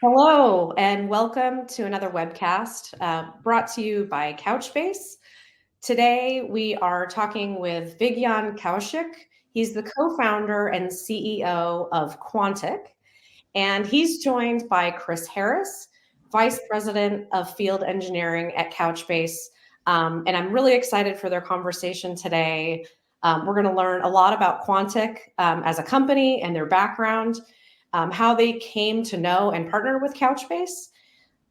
Hello, and welcome to another webcast brought to you by Couchbase. Today, we are talking with Vigyan Kaushik. He's the co-founder and CEO of Quantic, and he's joined by Chris Harris, Vice President of Field Engineering at Couchbase. And I'm really excited for their conversation today. We're going to learn a lot about Quantic as a company and their background. How they came to know and partner with Couchbase,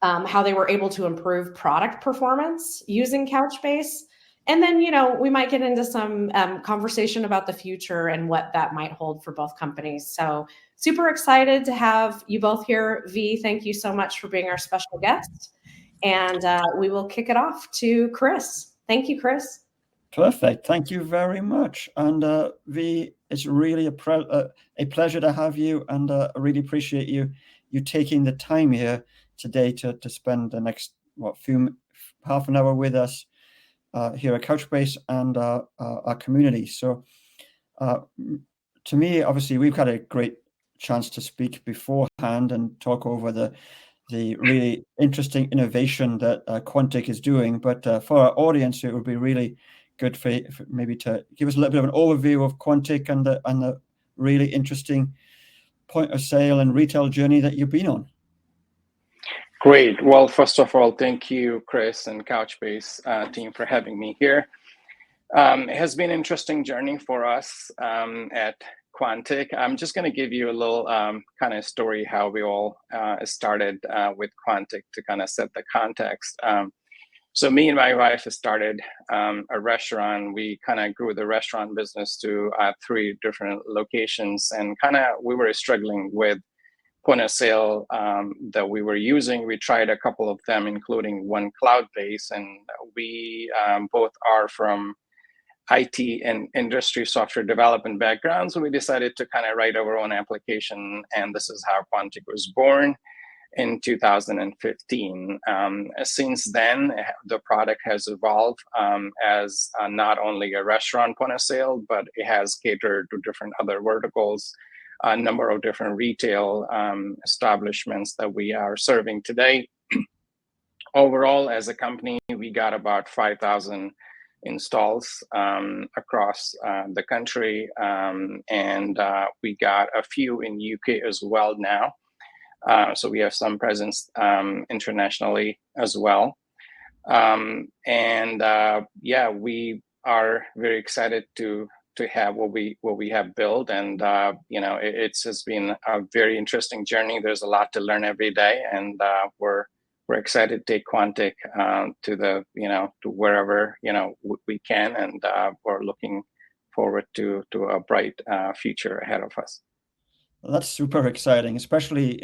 how they were able to improve product performance using Couchbase. And then, we might get into some conversation about the future and what that might hold for both companies. So super excited to have you both here. V, thank you so much for being our special guest. And we will kick it off to Chris. Thank you, Chris. Perfect. Thank you very much. And V, it's really a pleasure to have you, and I really appreciate you taking the time here today to spend the next half an hour with us here at Couchbase and our community. So to me, obviously, we've had a great chance to speak beforehand and talk over the really interesting innovation that Quantic is doing. But for our audience, it would be really good for maybe to give us a little bit of an overview of Quantic and the really interesting point of sale and retail journey that you've been on. Great. Well, first of all, thank you, Chris and Couchbase team, for having me here. It has been an interesting journey for us at Quantic. I'm just going to give you a little kind of story how we all started with Quantic to kind of set the context. So me and my wife started a restaurant. We kind of grew the restaurant business to 3 different locations, and we were struggling with point of sale that we were using. We tried a couple of them, including one cloud-based, and we both are from IT and industry software development background. So we decided to kind of write our own application, and this is how Quantic was born in 2015. Since then, the product has evolved as not only a restaurant point of sale, but it has catered to different other verticals, a number of different retail establishments that we are serving today. Overall, as a company, we got about 5,000 installs across the country, and we got a few in UK as well now. So we have some presence internationally as well. We are very excited to have what we have built, and it's just been a very interesting journey. There's a lot to learn every day, and we're excited to take Quantic to wherever we can, and we're looking forward to a bright future ahead of us. Well, that's super exciting, especially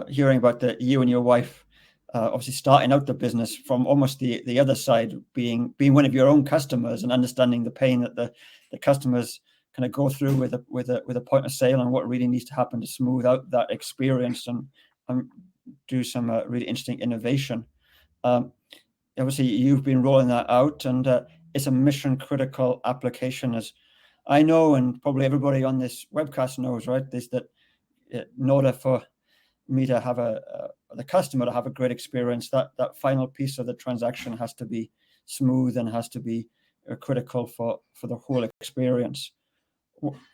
hearing about you and your wife obviously starting out the business from almost the other side, being one of your own customers and understanding the pain that the customers kind of go through with a point of sale, and what really needs to happen to smooth out that experience and do some really interesting innovation. Obviously, you've been rolling that out, and it's a mission critical application, as I know, and probably everybody on this webcast knows, right? Is that in order for me to have the customer to have a great experience, that final piece of the transaction has to be smooth and has to be critical for the whole experience.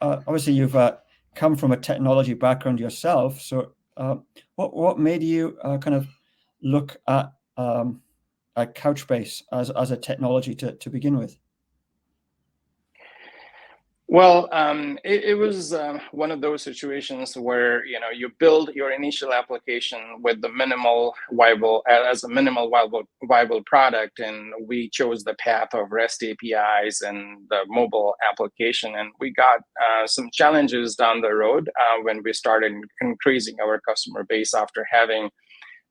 Obviously, you've come from a technology background yourself, so what made you kind of look at Couchbase as a technology to begin with? Well, it was one of those situations where you build your initial application with the minimal viable product, and we chose the path of REST APIs and the mobile application, and we got some challenges down the road when we started increasing our customer base. After having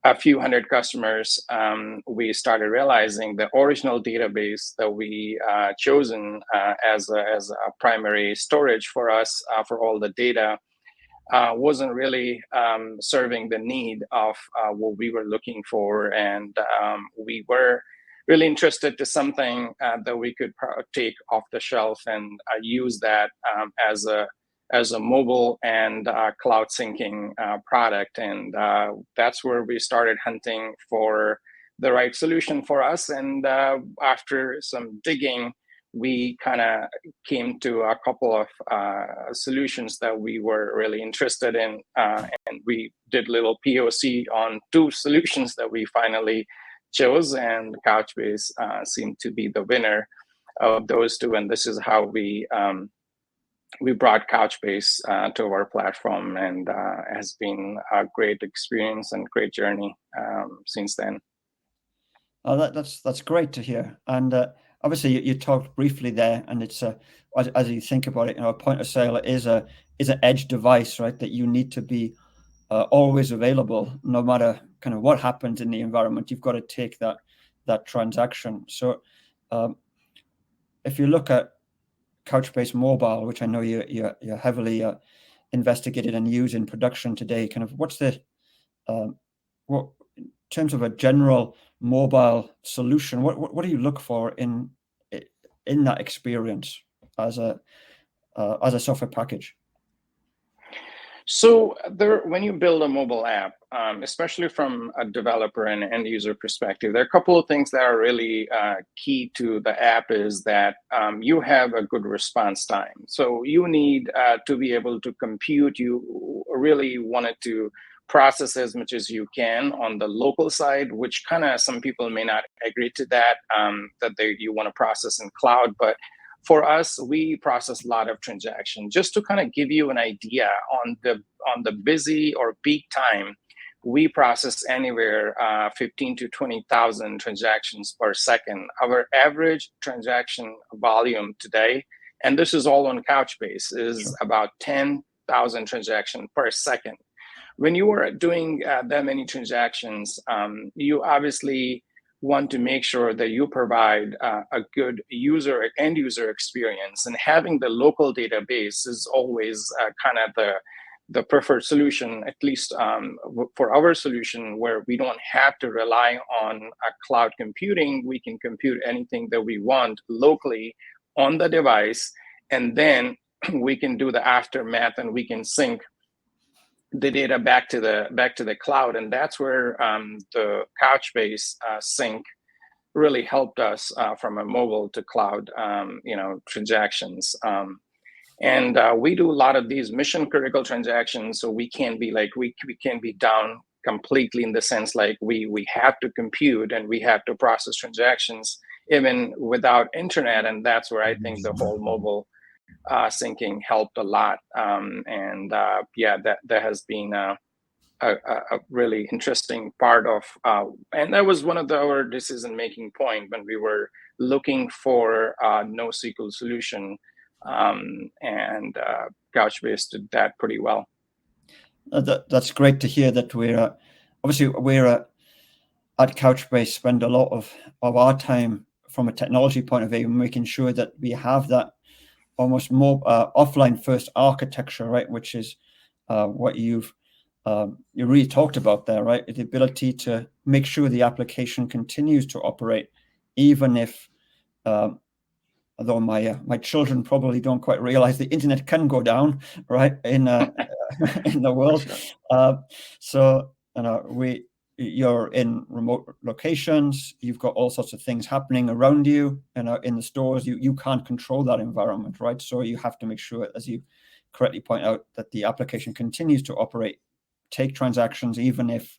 a few hundred customers, we started realizing the original database that we chosen as a primary storage for us for all the data wasn't really serving the need of what we were looking for, and we were really interested to something that we could take off the shelf and use that as as a mobile and cloud syncing product. And that's where we started hunting for the right solution for us. And after some digging, we kind of came to a couple of solutions that we were really interested in. And we did little POC on 2 solutions that we finally chose, and Couchbase seemed to be the winner of those 2. And this is how we brought Couchbase to our platform, and has been a great experience and great journey since then. Oh, that's great to hear. And obviously, you talked briefly there, and it's as you think about it, a point of sale is an edge device, right? That you need to be always available, no matter kind of what happens in the environment. You've got to take that transaction. So, if you look at Couchbase Mobile, which I know you're heavily investigated and use in production today, kind of what's the what in terms of a general mobile solution, what do you look for in that experience as a software package? So when you build a mobile app, especially from a developer and end user perspective, there are a couple of things that are really key to the app. Is that you have a good response time. So you need to be able to compute. You really wanted to process as much as you can on the local side, which kind of some people may not agree to that, you want to process in cloud. But for us, we process a lot of transactions. Just to kind of give you an idea on the busy or peak time, we process anywhere 15 to 20,000 transactions per second. Our average transaction volume today, and this is all on Couchbase, is about 10,000 transactions per second. When you are doing that many transactions, you obviously want to make sure that you provide a good end user experience, and having the local database is always kind of the preferred solution, at least for our solution, where we don't have to rely on cloud computing. We can compute anything that we want locally on the device, and then we can do the aftermath, and we can sync the data back to the cloud. And that's where the Couchbase sync really helped us from a mobile to cloud transactions. And we do a lot of these mission critical transactions, so we can be we can be down completely, in the sense like we have to compute and we have to process transactions even without internet. And that's where I think the whole mobile syncing helped a lot. That has been a really interesting part of, and that was one of our decision-making point when we were looking for a NoSQL solution, and Couchbase did that pretty well. That's great to hear that we're at Couchbase spend a lot of our time from a technology point of view, making sure that we have that almost more offline first architecture, right? Which is what you really talked about there, right? The ability to make sure the application continues to operate, even if, although my children probably don't quite realize the internet can go down, right, in the world. So you're in remote locations, you've got all sorts of things happening around you, in the stores. You can't control that environment, right? So you have to make sure, as you correctly point out, that the application continues to operate, take transactions, even if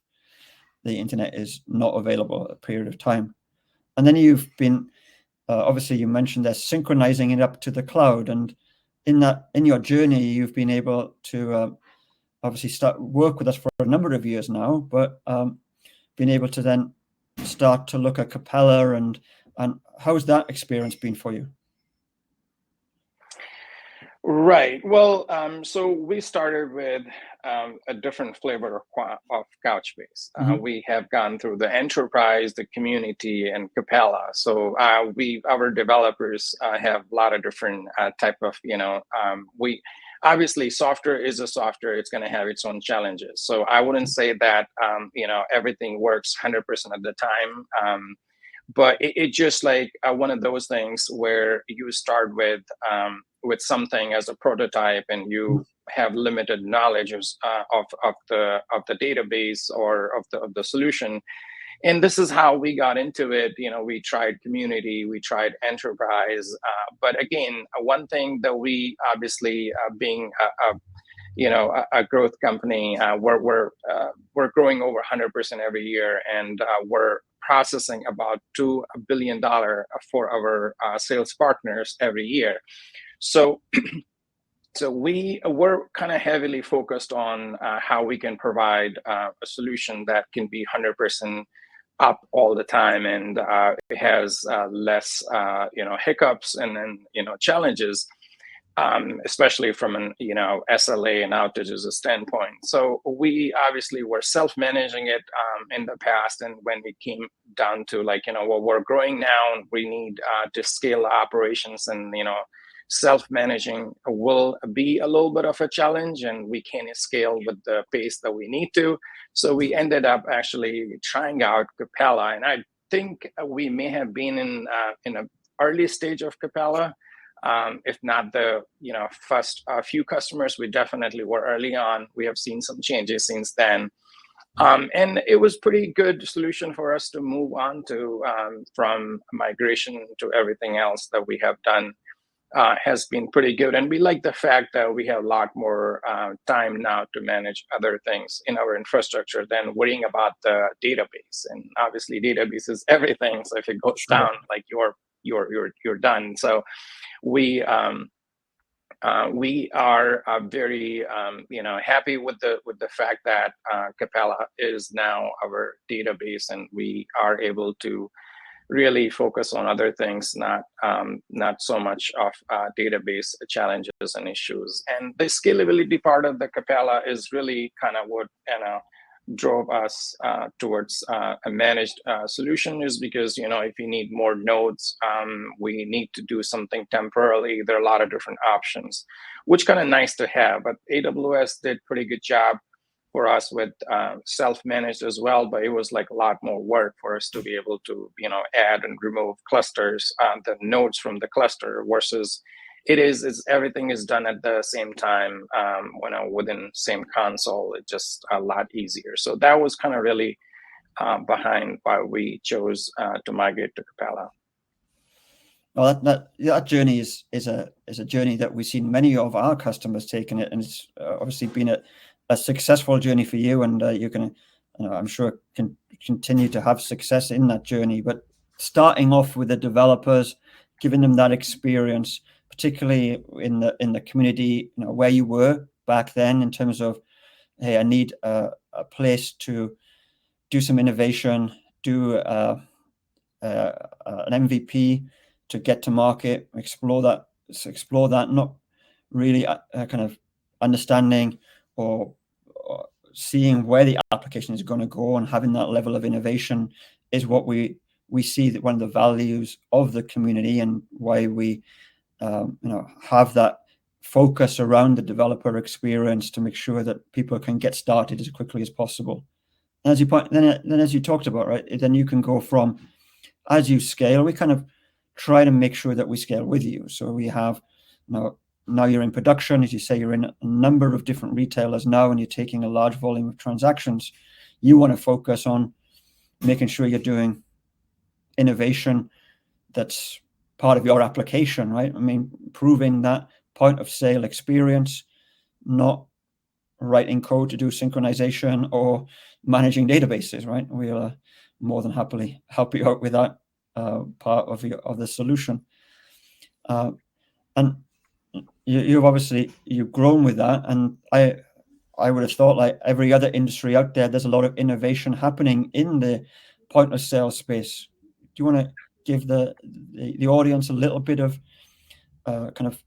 the internet is not available at a period of time. And then you've been, obviously you mentioned they're synchronizing it up to the cloud. And in your journey, you've been able to obviously work with us for a number of years now, but been able to then start to look at Capella, and how's that experience been for you? Right. Well, so we started with a different flavor of Couchbase. We have gone through the enterprise, the community, and Capella. So our developers have a lot of different type of, we obviously software is a software. It's going to have its own challenges. So I wouldn't say that everything works 100% of the time. but it just like one of those things where you start with something as a prototype, and you have limited knowledge of the database or of the solution. And this is how we got into it. We tried community, we tried enterprise, but again, one thing that we obviously, being a growth company, we're growing over 100% every year, and we're processing about $2 billion for our sales partners every year. So we're kind of heavily focused on how we can provide a solution that can be 100% up all the time, and it has less hiccups and then challenges, especially from an SLA and outages standpoint. So we obviously were self-managing it in the past, and when we came down to we're growing now, and we need to scale operations, and self-managing will be a little bit of a challenge, and we can't scale with the pace that we need to. So we ended up actually trying out Capella, and I think we may have been in an early stage of Capella. If not the first few customers, we definitely were early on. We have seen some changes since then. And it was pretty good solution for us to move on to, from migration to everything else that we have done. Has been pretty good, and we like the fact that we have a lot more time now to manage other things in our infrastructure than worrying about the database. And obviously, database is everything. So if it goes down, like you're done. So we are very happy with the fact that Capella is now our database, and we are able to really focus on other things, not so much of database challenges and issues. And the scalability part of the Capella is really kind of what drove us towards a managed solution, is because if you need more nodes, we need to do something temporarily. There are a lot of different options, which kind of nice to have. But AWS did pretty good job for us with self-managed as well, but it was like a lot more work for us to be able to add and remove clusters, the nodes from the cluster, versus everything is done at the same time within same console. It's just a lot easier. So that was kind of really behind why we chose to migrate to Capella. Well, that journey is a journey that we've seen many of our customers taking it, and it's obviously been a successful journey for you, and you're going to, I'm sure, can continue to have success in that journey. But starting off with the developers, giving them that experience, particularly in the community, where you were back then, in terms of, hey, I need a place to do some innovation, do an MVP to get to market, explore that, not really kind of understanding or seeing where the application is going to go, and having that level of innovation is what we see that one of the values of the community, and why we have that focus around the developer experience to make sure that people can get started as quickly as possible. And as you talked about, right, then you can go from, as you scale, we kind of try to make sure that we scale with you. So we have now you're in production, as you say, you're in a number of different retailers now, and you're taking a large volume of transactions. You want to focus on making sure you're doing innovation that's part of your application, right? I mean, proving that point of sale experience, not writing code to do synchronization or managing databases, right? We'll more than happily help you out with that part of the solution. And you've grown with that, and I would have thought, like every other industry out there, there's a lot of innovation happening in the point of sale space. Do you want to give the audience a little bit of kind of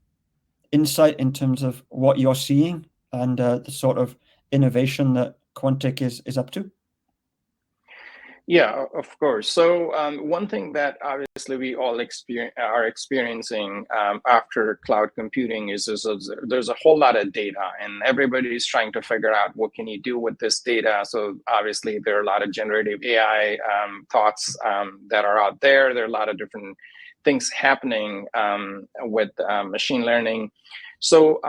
insight in terms of what you're seeing and the sort of innovation that Quantic is up to? Yeah, of course. So one thing that obviously we all are experiencing after cloud computing is there's a whole lot of data, and everybody is trying to figure out what can you do with this data. So obviously there are a lot of generative AI thoughts that are out there. There are a lot of different things happening with machine learning. So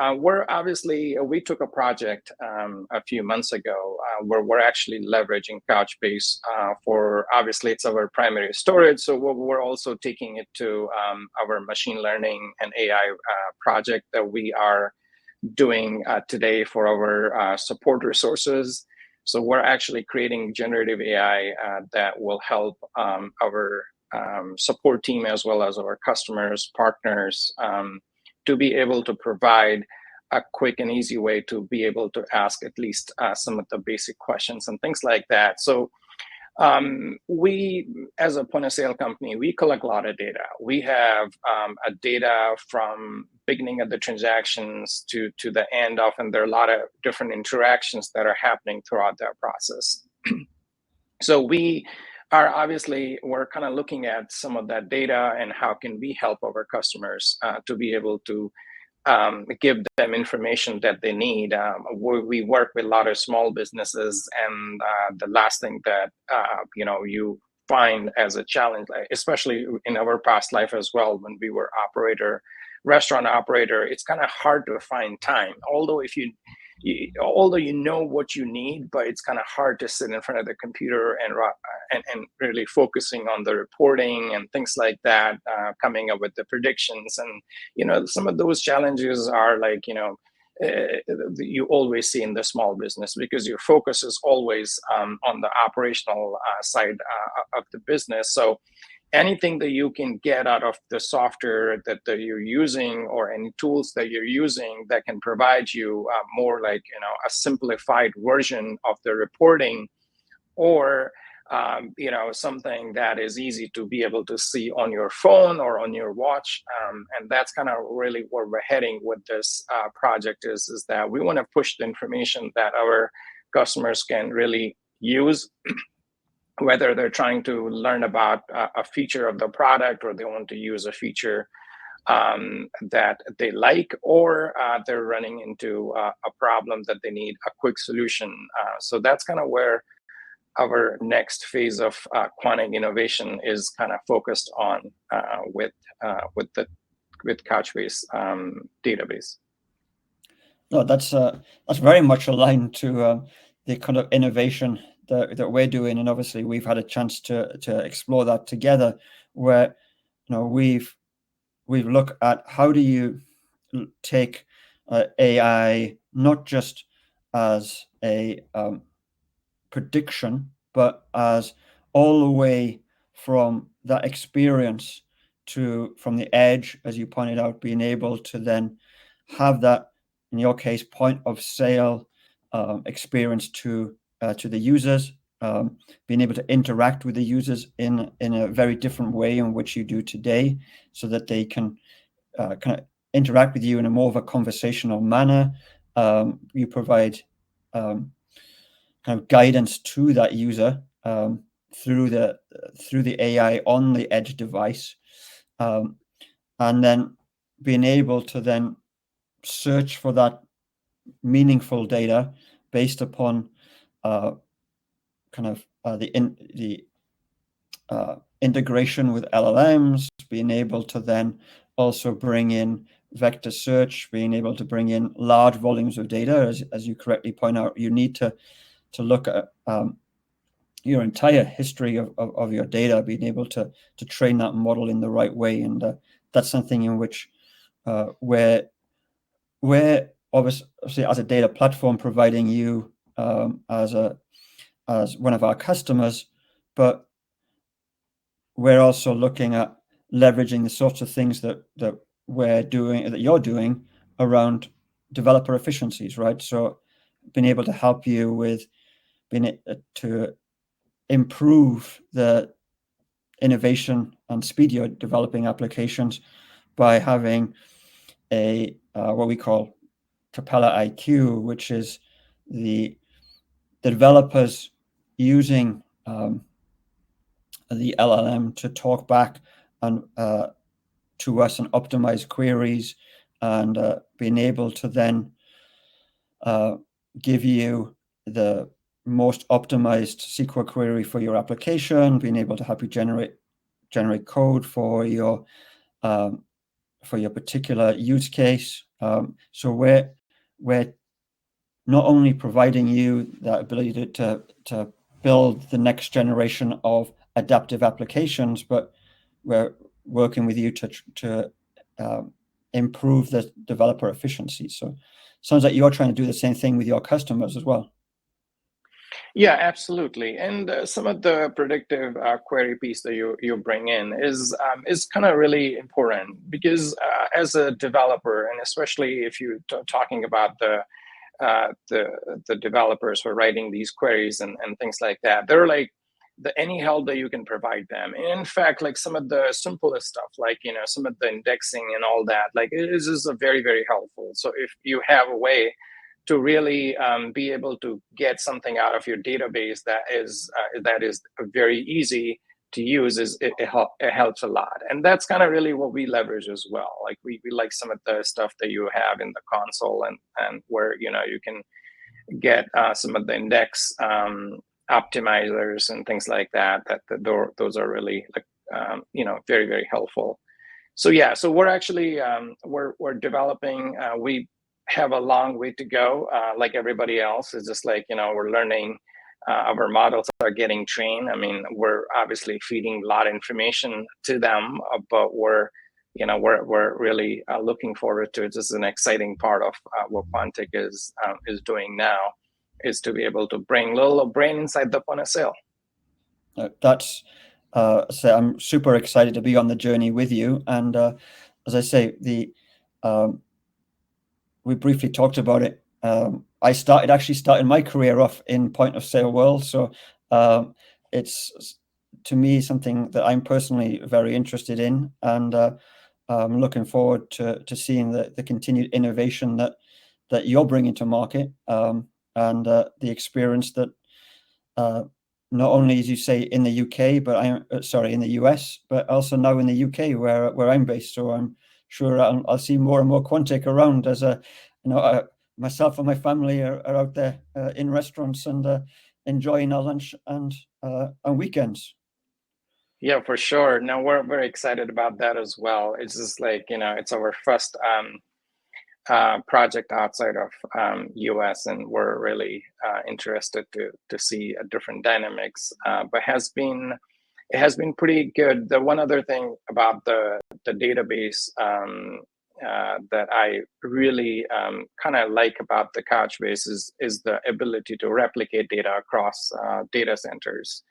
we took a project a few months ago where we're actually leveraging Couchbase for, obviously it's our primary storage. So we're also taking it to our machine learning and AI project that we are doing today for our support resources. So we're actually creating generative AI that will help our support team as well as our customers, partners, to be able to provide a quick and easy way to be able to ask at least some of the basic questions and things like that. So we, as a point of sale company, we collect a lot of data. We have a data from beginning of the transactions to the end of, and there are a lot of different interactions that are happening throughout that process. So we're kind of looking at some of that data and how can we help our customers to be able to give them information that they need. We work with a lot of small businesses, and the last thing that you find as a challenge, especially in our past life as well, when we were restaurant operator, it's kind of hard to find time. Although although you know what you need, but it's kind of hard to sit in front of the computer and really focusing on the reporting and things like that, coming up with the predictions. And some of those challenges are like you always see in the small business, because your focus is always on the operational side of the business. So anything that you can get out of the software that you're using, or any tools that you're using that can provide you more like a simplified version of the reporting, or something that is easy to be able to see on your phone or on your watch, and that's kind of really where we're heading with this project, is that we want to push the information that our customers can really use, whether they're trying to learn about a feature of the product, or they want to use a feature that they like, or they're running into a problem that they need a quick solution. So that's kind of where our next phase of Quantic innovation is kind of focused on with Couchbase database. No, that's very much aligned to the kind of innovation that we're doing, and obviously we've had a chance to explore that together, where we've looked at how do you take AI not just as a prediction, but as all the way from that experience from the edge, as you pointed out, being able to then have that, in your case, point of sale experience to the users, being able to interact with the users in a very different way in which you do today, so that they can kind of interact with you in a more of a conversational manner. You provide kind of guidance to that user through the AI on the edge device, and then being able to then search for that meaningful data based upon kind of the integration with LLMs, being able to then also bring in vector search, being able to bring in large volumes of data. As you correctly point out, you need to look at your entire history of your data, being able to train that model in the right way. And that's something in which we're obviously, as a data platform, providing you as one of our customers, but we're also looking at leveraging the sorts of things that we're doing, that you're doing around developer efficiencies, right? So being able to help you with to improve the innovation and speed you're developing applications by having a what we call Capella IQ, which is the developers using the LLM to talk back and to us and optimize queries, and being able to then give you the most optimized SQL query for your application, being able to help you generate code for your particular use case. So we're not only providing you that ability to build the next generation of adaptive applications, but we're working with you to improve the developer efficiency. So sounds like you're trying to do the same thing with your customers as well. Yeah, absolutely. And some of the predictive query piece that you bring in is kind of really important, because as a developer, and especially if you're talking about the developers who are writing these queries and things like that, they're like any help that you can provide them. And in fact, like some of the simplest stuff, like some of the indexing and all that, like it is just very, very helpful. So if you have a way to really be able to get something out of your database that is very easy to use, it helps a lot. And that's kind of really what we leverage as well. Like we like some of the stuff that you have in the console, and where you can get some of the index optimizers and things like that. Those are really like very, very helpful. So yeah, so we're actually we're developing. We have a long way to go. Like everybody else, it's just like we're learning. Our models are getting trained. I mean, we're obviously feeding a lot of information to them, but we're really looking forward to it. This is an exciting part of what Quantic is doing now, is to be able to bring a little brain inside the point of sale. That's so I'm super excited to be on the journey with you. And as I say, we briefly talked about it. I started my career off in point of sale world, so it's to me something that I'm personally very interested in, and I'm looking forward to seeing the continued innovation that you're bringing to market, and the experience that not only, as you say, in the UK, but in the US, but also now in the UK where I'm based. So I'm sure I'll see more and more Quantic around, as myself and my family are out there in restaurants and enjoying our lunch and weekends. Yeah, for sure. No, we're very excited about that as well. It's just like it's our first project outside of US, and we're really interested to see a different dynamics. But it has been pretty good. The one other thing about the database that I really kind of like about the Couchbase is the ability to replicate data across data centers.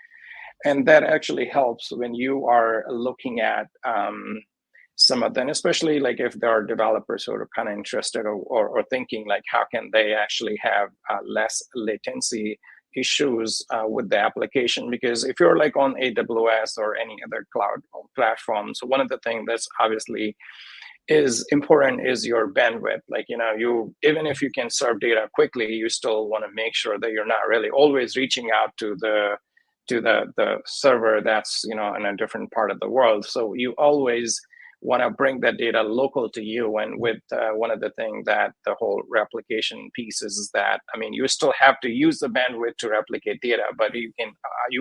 And that actually helps when you are looking at some of them, especially like if there are developers who are kind of interested or thinking like how can they actually have less latency issues with the application. Because if you're like on AWS or any other cloud platform, so one of the things that's obviously is important is your bandwidth. Like you even if you can serve data quickly, you still want to make sure that you're not really always reaching out to the server that's in a different part of the world. So you always want to bring that data local to you. And with one of the things that the whole replication piece is that, I mean, you still have to use the bandwidth to replicate data, but you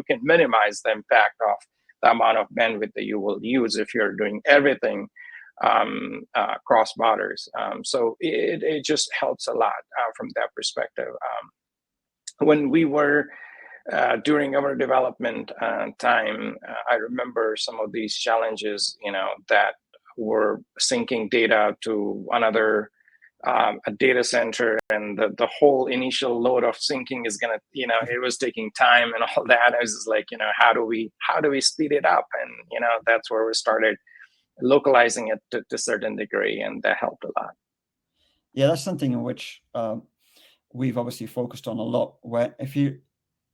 can minimize the impact of the amount of bandwidth that you will use if you're doing everything cross borders. So it just helps a lot from that perspective. When we were during our development time, I remember some of these challenges, that were syncing data to another a data center, and the whole initial load of syncing is gonna, it was taking time and all that. I was just like, how do we speed it up? And that's where we started localizing it to a certain degree, and that helped a lot. Yeah, that's something in which we've obviously focused on a lot. Where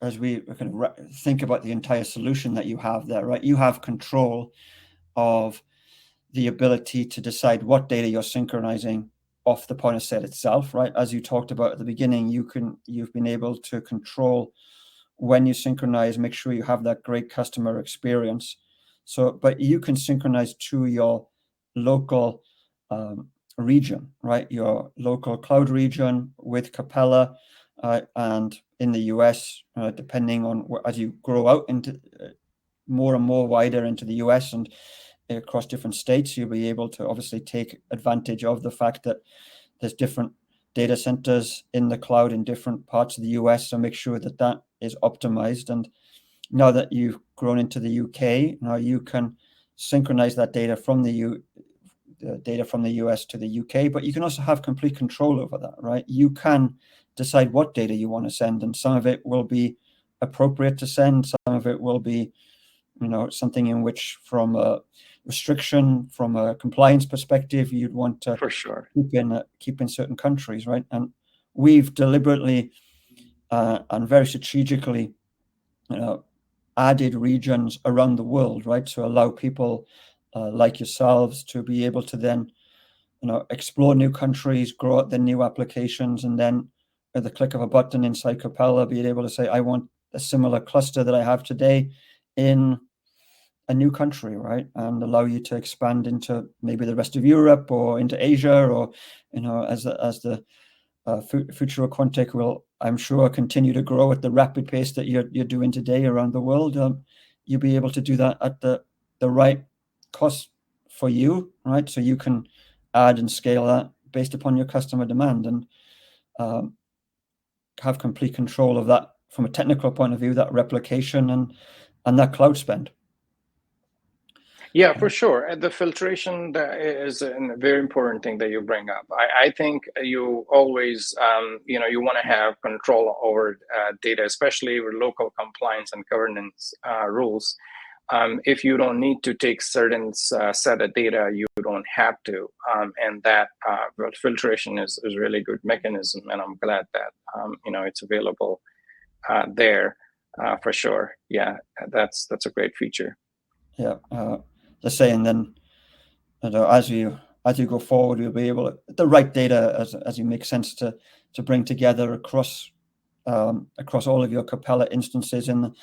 as we kind of think about the entire solution that you have there, right? You have control of the ability to decide what data you're synchronizing off the point of sale itself, right? As you talked about at the beginning, you've been able to control when you synchronize, make sure you have that great customer experience. So, but you can synchronize to your local region, right? Your local cloud region with Capella, and in the US, depending on as you grow out into more and more wider into the US and across different states, you'll be able to obviously take advantage of the fact that there's different data centers in the cloud in different parts of the US. So make sure that that is optimized. And now that you've grown into the UK, now you can synchronize that data from the US to the UK, but you can also have complete control over that, right? You can decide what data you want to send, and some of it will be appropriate to send. Some of it will be, something in which, from a restriction, from a compliance perspective, you'd want to For sure. keep in certain countries, right? And we've deliberately and very strategically added regions around the world, right, to allow people like yourselves to be able to then explore new countries, grow out their new applications, and then at the click of a button inside Capella, be able to say, I want a similar cluster that I have today in a new country, right? And allow you to expand into maybe the rest of Europe or into Asia, or as the future of Quantic will, I'm sure, continue to grow at the rapid pace that you're doing today around the world. You'll be able to do that at the right cost for you, right? So you can add and scale that based upon your customer demand, and have complete control of that from a technical point of view, that replication and that cloud spend. Yeah, for sure. And the filtration is a very important thing that you bring up. I think you always, you want to have control over data, especially with local compliance and governance rules. If you don't need to take certain set of data, you don't have to. And that filtration is a really good mechanism. And I'm glad that, it's available there for sure. Yeah, that's a great feature. Yeah. Let's say, and then as you go forward, you'll be able to, the right data as you make sense to bring together across all of your Capella instances, and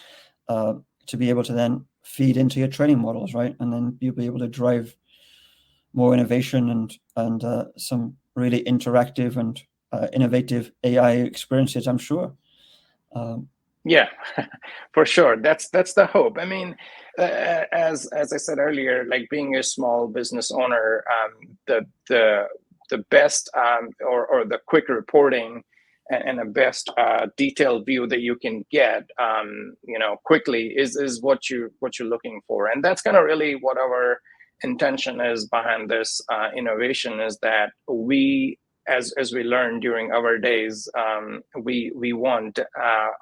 to be able to then feed into your training models, right? And then you'll be able to drive more innovation and some really interactive and innovative AI experiences, I'm sure. Yeah, for sure. That's the hope. I mean, as I said earlier, like being a small business owner, the best or the quick reporting and the best detailed view that you can get, quickly is what you're looking for, and that's kind of really what our intention is behind this innovation. Is that we, as we learned during our days, we want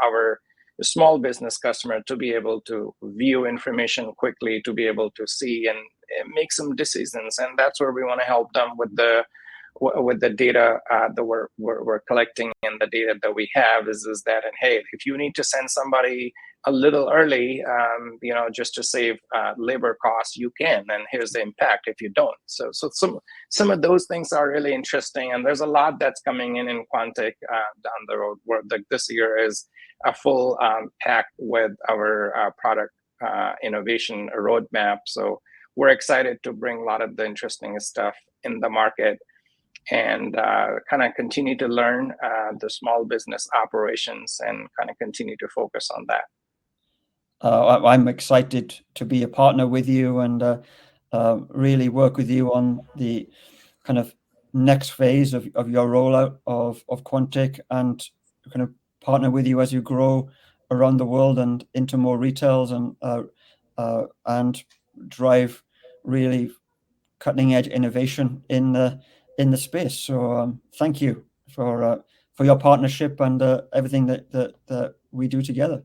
our small business customer to be able to view information quickly, to be able to see and make some decisions, and that's where we want to help them with the data that we're collecting, and the data that we have is that, and hey, if you need to send somebody a little early, just to save labor costs, you can, and here's the impact if you don't. So some of those things are really interesting, and there's a lot that's coming in Quantic down the road. Where this year is a full pack with our product innovation roadmap. So we're excited to bring a lot of the interesting stuff in the market, and kind of continue to learn the small business operations, and kind of continue to focus on that. I'm excited to be a partner with you, and really work with you on the kind of next phase of your rollout of Quantic, and kind of partner with you as you grow around the world and into more retails, and drive really cutting edge innovation in the space. So thank you for your partnership and everything that we do together.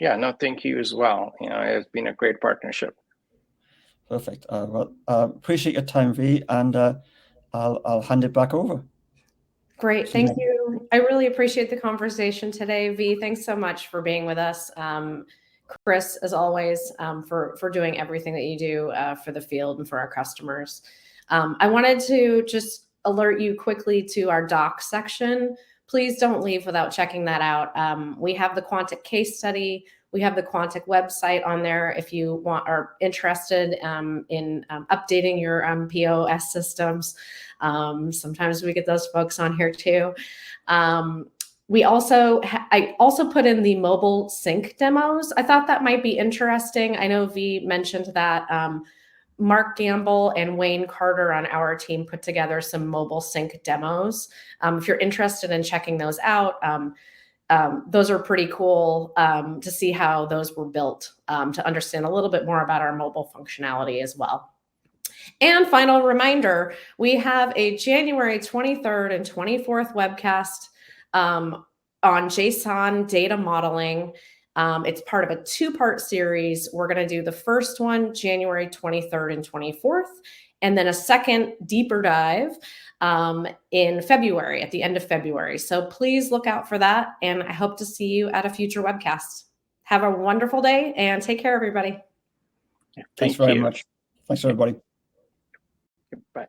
Yeah, no, thank you as well. It's been a great partnership. Perfect. Well, appreciate your time, V, and I'll hand it back over. Great, thank you. I really appreciate the conversation today, V. Thanks so much for being with us. Chris, as always, for doing everything that you do for the field and for our customers. I wanted to just alert you quickly to our docs section. please don't leave without checking that out. We have the Quantic case study. We have the Quantic website on there if you are interested in updating your POS systems. Sometimes we get those folks on here too. I also put in the mobile sync demos. I thought that might be interesting. I know V mentioned that Mark Gamble and Wayne Carter on our team put together some mobile sync demos. If you're interested in checking those out, those are pretty cool to see how those were built, to understand a little bit more about our mobile functionality as well. And final reminder, we have a January 23rd and 24th webcast on JSON data modeling. It's part of a two-part series. We're going to do the first one January 23rd and 24th, and then a second deeper dive in February, at the end of February. So please look out for that, and I hope to see you at a future webcast. Have a wonderful day, and take care, everybody. Thanks very much. Thanks, everybody. Bye.